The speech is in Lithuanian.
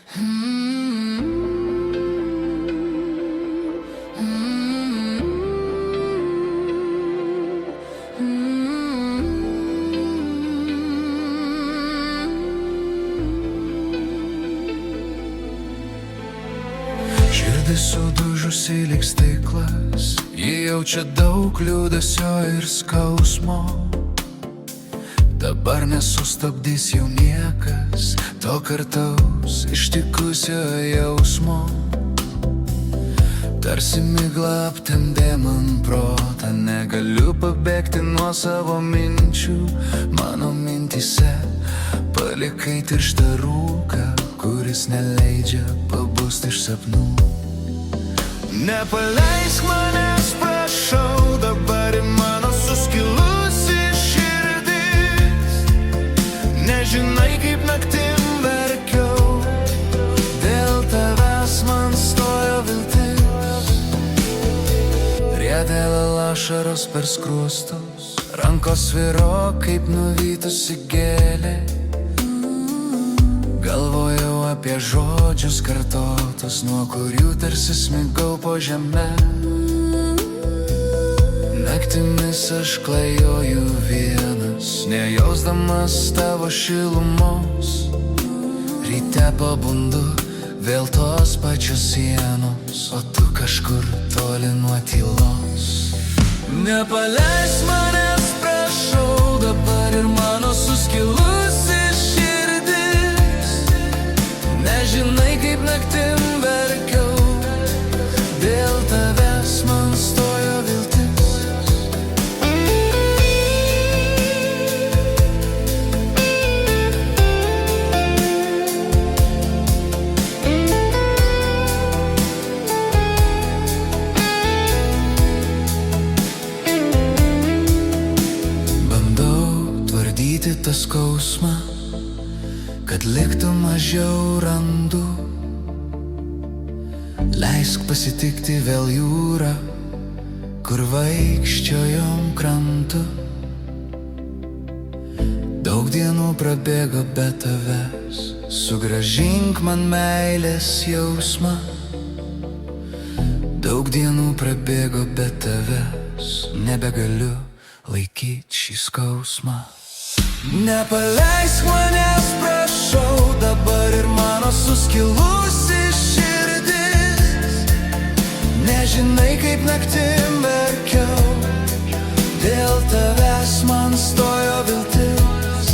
Širdis sudužusi lyg stiklas, ji jaučia daug liūdesio ir skausmo. Dabar nesustabdys jau niekas to kartaus ištikusio jausmo. Tarsi migla aptemdė man protą, negaliu pabėgti nuo savo minčių. Mano mintyse palikai tirštą rūką, kuris neleidžia pabusti iš sapnų. Nepaleisk manęs, prašau, dabar į mano suskilusi širdis. Nežinai, kaip naktim verkiau, dėl tavęs man stojo viltis. Riedėjo ašaros per skruostus, rankos sviro kaip nuvytusi gėlė. Galvojau apie žodžius kartotus, nuo kurių tarsi smigau po žemę. Naktimis aš klajoju vienas, nejausdamas tavo šilumos. Ryte pabundu, vėl tos pačios sienos, o tu kažkur toli nuo tylos. Nepaleisk manęs, prašau, dabar ir mano suskilusi širdis. Nežinai, kaip naktim verkiau, dėl tavęs man stojo viltis. Bandau tvardyti tą skausmą, kad liktų mažiau randų. Leisk pasitikti vėl jūrą, kur vaikščiojom krantu. Daug dienų prabėgo be tavęs, sugrąžink man meilės jausmą. Daug dienų prabėgo be tavęs, nebegaliu laikyt šį skausmą. Nepaleisk manęs, prašau, dabar ir mano suskilusi širdis. Nežinai, kaip naktim verkiau, dėl tavęs man stojo viltis.